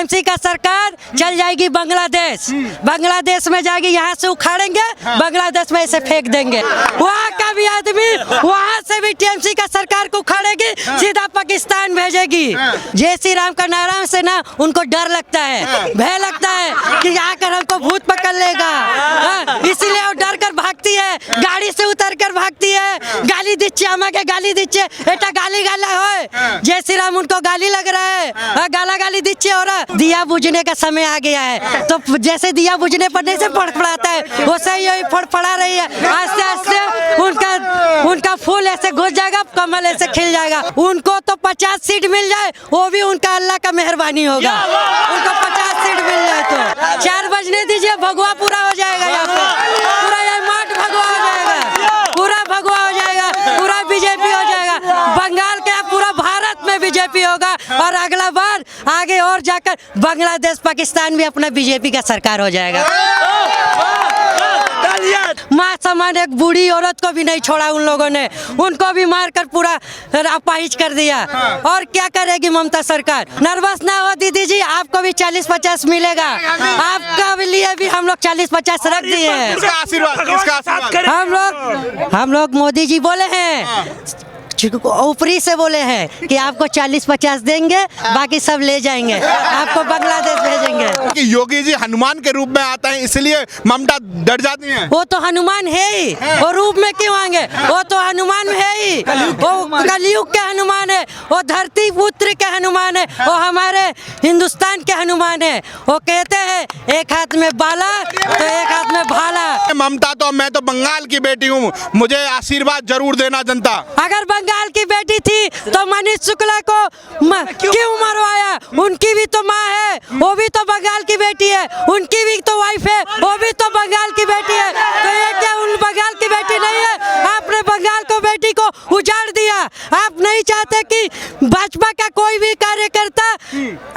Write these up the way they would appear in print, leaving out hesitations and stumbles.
TMC का सरकार चल जाएगी बांग्लादेश, बांग्लादेश में जाएगी, यहाँ से उखाड़ेंगे, बांग्लादेश में ऐसे फेंक देंगे। वहाँ का भी आदमी वहाँ से भी टीएमसी का सरकार को उखाड़ेगी, सीधा पाकिस्तान भेजेगी। जय श्री राम का नारा से ना उनको डर लगता है, भय लगता है कि आकर हमको भूत पकड़ लेगा, इसलिए वो डर कर भागती है, गाड़ी से उतर कर भागती है। गाली दीजिए, हमारे गाली दीजिए, एटा गाली गाला हो। जय श्री राम उनको गाली लग रहा है, गाला गाली दीजिए। और दिया बुझने का समय आ गया है, तो जैसे दिया बुझने पर नहीं से फड़फड़ाता है, वैसे ही फड़फड़ा रही है। आस्ते आस्ते उनका फूल ऐसे घुस जाएगा, कमल ऐसे खिल जाएगा। उनको तो 50 सीट मिल जाए, वो भी उनका अल्लाह का मेहरबानी होगा। उनको 50 सीट मिल जाए तो 4 बजने दीजिए, भगवा पूरा हो जाएगा। यहाँ पे पूरा ये माठ भगवा हो जाएगा, पूरा भगवा हो जाएगा, पूरा बीजेपी हो जाएगा। बंगाल के पूरा भारत में बीजेपी होगा, और अगला बार आगे और जाकर बांग्लादेश पाकिस्तान भी अपना बीजेपी का सरकार हो जाएगा। माँ समान एक बूढ़ी औरत को भी नहीं छोड़ा उन लोगों ने, उनको भी मारकर पूरा अपाहिज कर दिया। और क्या करेगी ममता सरकार? नर्वस ना हो दीदी जी, आपको भी 40-50 मिलेगा, आपका लिए भी हम लोग 40-50 रख दिए हैं। हम लोग मोदी जी बोले हैं, ऊपरी से बोले हैं कि आपको 40-50 देंगे, बाकी सब ले जाएंगे, आपको बांग्लादेश भेजेंगे। कि योगी जी हनुमान के रूप में आता है, इसलिए ममता डर जाती हैं। वो तो हनुमान है ही, वो रूप में क्यों आएंगे? वो तो हनुमान है ही, वो कलयुग के हनुमान है, वो धरती पुत्र के हनुमान है, वो हमारे हिंदुस्तान के हनुमान है। वो कहते हैं एक हाथ में बाला तो एक हाथ में भाला। ममता तो, मैं तो बंगाल की बेटी हूँ, मुझे आशीर्वाद जरूर देना जनता। अगर बंगाल की बेटी थी तो मनीष शुक्ला को क्यों मरवाया? उनकी भी तो माँ है, वो भी तो बंगाल की बेटी है, उनकी भी तो वाइफ है, वो भी तो बंगाल की बेटी है। तो ये क्या उन बंगाल की बेटी नहीं है? आपने बंगाल को बेटी को उजाड़ दिया। आप नहीं चाहते कि भाजपा का कोई भी कार्यकर्ता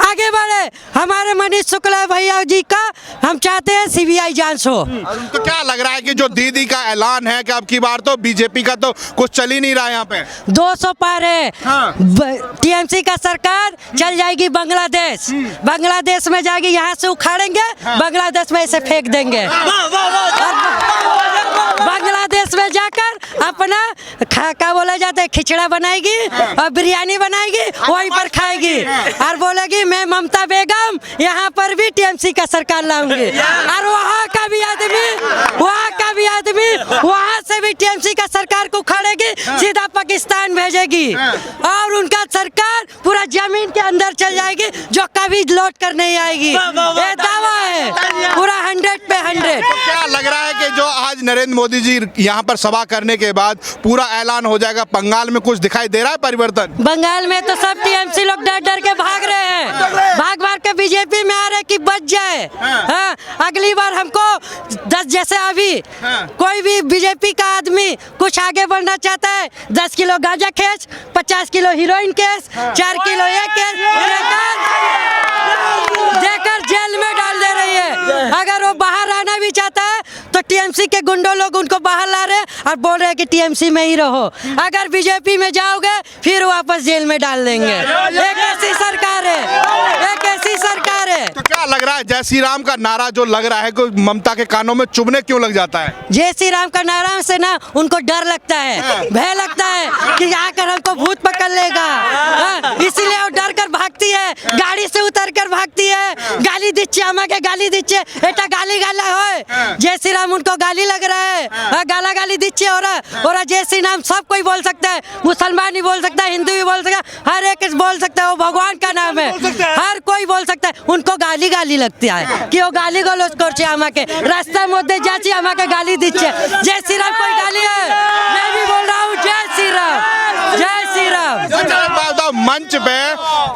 आगे बढ़े। हमारे मनीष शुक्ला भैया जी का हम चाहते हैं सीबीआई जांच हो। तो क्या लग रहा है कि जो दीदी का ऐलान है कि अब की बार तो बीजेपी का तो कुछ चल ही नहीं रहा यहाँ पे, 200 पार है। टीएमसी का सरकार चल जाएगी बांग्लादेश, बांग्लादेश में जाएगी, यहाँ से उखाड़ेंगे, बांग्लादेश में ऐसे फेंक देंगे। बांग्लादेश में जाकर अपना क्या बोला जाता है, खिचड़ा बनाएगी और बिरयानी बनाएगी, वहीं पर खाएगी और बोलेगी मैं ममता बेगम यहाँ पर भी टीएमसी का सरकार लाऊंगी। और वहाँ का भी आदमी वहाँ से भी टीएमसी का सरकार को उखाड़ेगी, सीधा पाकिस्तान भेजेगी, और उनका सरकार पूरा जमीन के अंदर चल जाएगी, जो कभी लौट कर नहीं आएगी। ये दावा है पूरा 100 पे 100। क्या लग रहा है कि जो आज नरेंद्र मोदी जी यहाँ पर सभा करने के बाद पूरा ऐलान हो जाएगा, बंगाल में कुछ दिखाई दे रहा है परिवर्तन? बंगाल में तो सब टीएमसी लोग डर डर के भाग रहे हैं, भाग के बीजेपी में आ रहे कि बच जाए। अगली बार हमको 10 जैसे अभी कोई भी बीजेपी का आदमी कुछ आगे बढ़ना चाहता है, 10 किलो गांजा case, 50 kilo heroine case, 4 kilo ये केस देकर जेल में डाल दे रही है। अगर वो बाहर आना भी चाहता है तो टीएमसी के गुंडों लोग उनको बाहर ला रहे हैं और बोल रहे हैं कि टीएमसी में ही रहो, अगर बीजेपी में जाओगे फिर वापस जेल में डाल देंगे। एक ऐसी सरकार है, एक ऐसी सरकार है। तो क्या लग रहा है जय श्री राम का नारा जो लग रहा है कि ममता के कानों में चुभने क्यों लग जाता है? जय श्री राम का नारा से ना उनको डर लगता है, भय लगता है कि आकर हमको भूत पकड़ लेगा, इसलिए वो डर कर भागती है, गाड़ी से उतर कर भागती है। गाली दीजिए, हमारे गाली दीजिए, एटा गाली गाला हो। जय श्री राम उनको गाली लग रहा है, गाला गाली दीजिए। और जय श्री राम सब कोई बोल सकता है, मुसलमान भी बोल सकता है, हिंदू भी बोल सकता है, हर एक बोल सकता है, वो भगवान का नाम है, हर कोई बोल सकता है। उनको गाली गाली लगती है कि वो गाली गलौज करछे, हमारे रास्ता मध्य जाची हमारे गाली दीजिए। जय श्री राम कोई गाली है? मैं भी बोल रहा हूँ जय श्री राम, जय श्री राम। मंच पे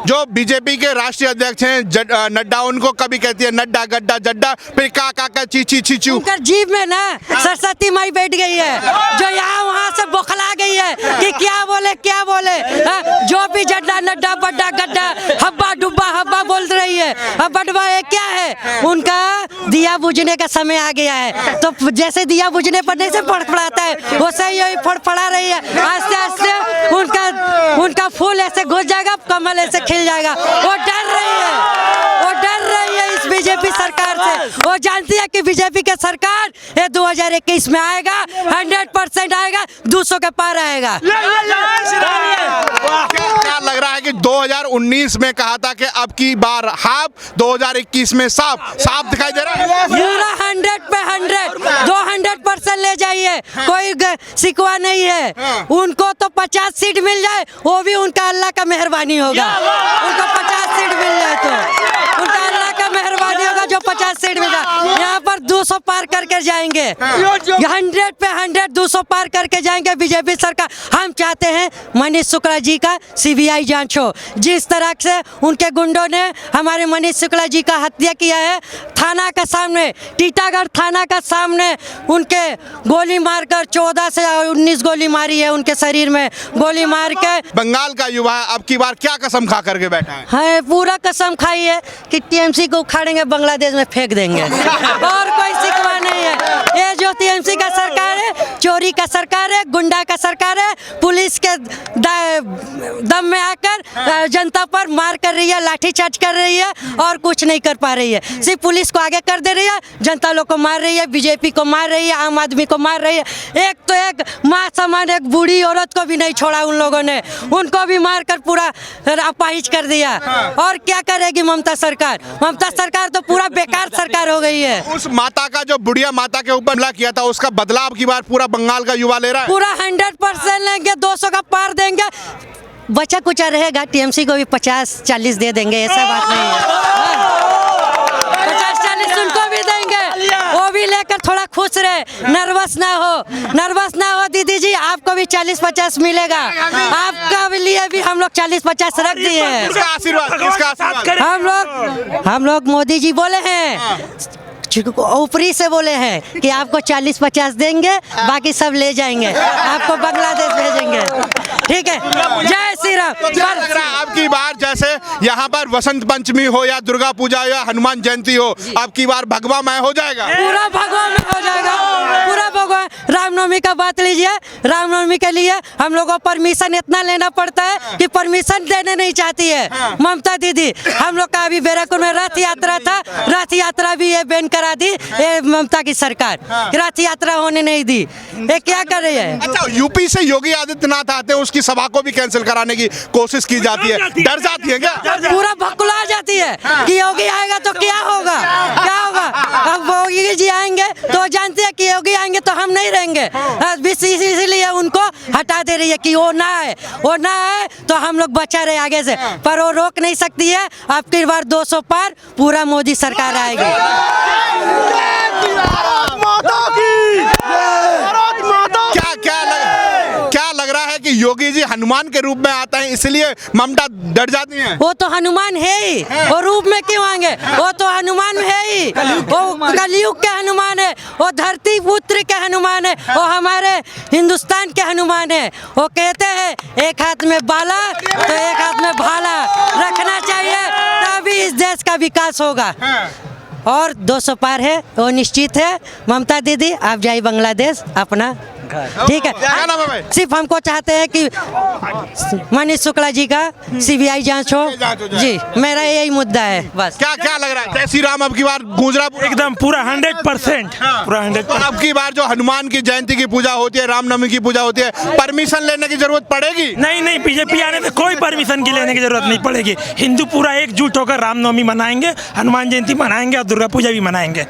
जो बीजेपी के राष्ट्रीय अध्यक्ष हैं नड्डा, उनको कभी कहती है नड्डा गड्ढा जड्डा, फिर का ची चीचू। उनकर जीभ में ना सरस्वती माई बैठ गई है, जो यहाँ वहाँ से बौखला गई है कि क्या बोले जो भी जड्डा नड्डा बड्डा गड्ढा हब्बा डुब्बा हब्बा बोल रही है। अब बडवा है क्या है? उनका दिया बुझने का समय आ गया है, तो जैसे दिया बुझने पर नहीं से फड़फड़ाता है, वैसे ही फड़फड़ा रही है। आस्ते आस्ते उनका फूल ऐसे घुस जाएगा, कमल ऐसे खिल जाएगा। वो डर रही है, वो बीजेपी सरकार से। वो जानती है कि बीजेपी की सरकार ये 2021 में आएगा, 100% आएगा, 200 के पार आएगा। क्या लग रहा है कि 2019 में कहा था कि अब की बार हाफ, 2021 में साफ दिखाई दे रहा है? पूरा 100 पे 100, 200% ले जाइए, कोई शिकवा नहीं है। उनको तो 50 सीट मिल जाए, वो भी उनका अल्लाह का मेहरबानी होगा। उनको 50 सीट मिल जाए तो उनका अल्लाह का मेहरबानी होगा, जो 50 सीट मिल जाए। यहाँ पर 200 पार करके जाएंगे, 100 पे 100, 200 पार करके जाएंगे बीजेपी सरकार। हम चाहते हैं मनीष शुक्ला जी का CBI जांच हो। जिस तरह से उनके गुंडों ने हमारे मनीष शुक्ला जी का हत्या किया है, थाना के सामने, टीटागढ़ थाना का सामने उनके गोली मारकर 14 से 19 गोली मारी है, उनके शरीर में गोली मार के। बंगाल का युवा अब की बार क्या कसम खा करके बैठा है? पूरा कसम खाई है कि TMC को उखाड़ेंगे, बांग्लादेश में फेंक देंगे। और कोई शिकवा नहीं है। ये जो TMC का सरकार है, चोरी का सरकार है, गुंडा का सरकार है, पुलिस के दम में आकर जनता पर मार कर रही है, लाठीचार्ज कर रही है और कुछ नहीं कर पा रही है। सिर्फ पुलिस को आगे कर दे रही है, जनता लोग को मार रही है, बीजेपी को मार रही है, आम आदमी को मार रही है। एक तो एक माँ समान एक बूढ़ी औरत को भी नहीं छोड़ा उन लोगों ने, उनको भी मार कर पूरा अपाहिज कर दिया। और क्या करेगी ममता सरकार? ममता सरकार तो पूरा बेकार सरकार हो गई है। उस माता का, जो बुढ़िया माता के ऊपर हमला किया था, उसका बदलाव की बार पूरा बंगाल का युवा ले रहा है। पूरा 100% लेंगे, 200 का पार देंगे। बचा कुचा रहेगा, TMC को भी 50-40 दे देंगे, ऐसा बात नहीं है। 50-40 उनको भी देंगे, वो भी लेकर थोड़ा खुश रहे, नर्वस ना हो दीदी जी। आपको भी 40-50 मिलेगा, आपका लिए भी हम लोग 40-50 रख दिए हैं। किसका आशीर्वाद? हम लोग मोदी जी बोले हैं, ऊपरी से बोले हैं कि आपको 40-50 देंगे, बाकी सब ले जाएंगे, आपको बांग्लादेश भेजेंगे। ठीक है, जय श्री राम। क्या लग रहा है अब की बार, जैसे यहाँ पर वसंत पंचमी हो या दुर्गा पूजा या हनुमान जयंती हो, अब की बार भगवामय हो जाएगा? पूरा भगवामय हो जाएगा, पूरा भगवान। रामनवमी का बात लीजिए, रामनवमी के लिए हम लोगों को परमिशन इतना लेना पड़ता है कि परमिशन देने नहीं चाहती है ममता दीदी। हम लोग का अभी बैरकपुर में रथ यात्रा था, रथ यात्रा भी ये बैन करा दी ये ममता की सरकार, रथ यात्रा होने नहीं दी। ये क्या कर रही है? अच्छा, यूपी से योगी आदित्यनाथ आते हैं, उसकी सभा को भी कैंसिल कराने की कोशिश की जाती है, डर जाती है क्या? पूरा भकुला जाती है कि योगी आएगा तो क्या होगा, क्या होगा। अब योगी जी आएंगे तो जानते हैं कि योगी आएंगे तो हम नहीं रहेंगे, इसीलिए उनको हटा दे रही है कि वो ना आए तो हम लोग बचा रहे आगे से। पर वो रोक नहीं सकती है। अब की बार 200 पार पूरा मोदी सरकार आएगी। क्या लग रहा है कि योगी जी हनुमान के रूप में आता है, इसलिए ममता डर जाती हैं? वो तो हनुमान है ही, वो रूप में क्यों आएंगे? वो तो हनुमान है ही, वो कलयुग के हनुमान है, वो धरती पुत्र के हनुमान है, वो हमारे हिंदुस्तान के हनुमान है। वो कहते हैं एक हाथ में बाला तो एक हाथ में भाला रखना चाहिए, तभी इस देश का विकास होगा। और 200 पार है, वो निश्चित है। ममता दीदी आप जाइए बांग्लादेश अपना, ठीक है। क्या नाम है भाई? सिर्फ हमको चाहते हैं कि मनीष शुक्ला जी का CBI जांच हो जी, मेरा यही मुद्दा है बस। क्या लग रहा है? जय श्री राम अब की बार गूंज रहा एकदम पूरा 100%, पूरा 100%। अब की बार जो हनुमान की जयंती की पूजा होती है, रामनवमी की पूजा होती है, परमिशन लेने की जरूरत पड़ेगी? नहीं, बीजेपी आने से कोई परमिशन की लेने की जरूरत नहीं पड़ेगी। हिंदू पूरा एकजुट होकर रामनवमी मनाएंगे, हनुमान जयंती मनाएंगे और दुर्गा पूजा भी मनाएंगे।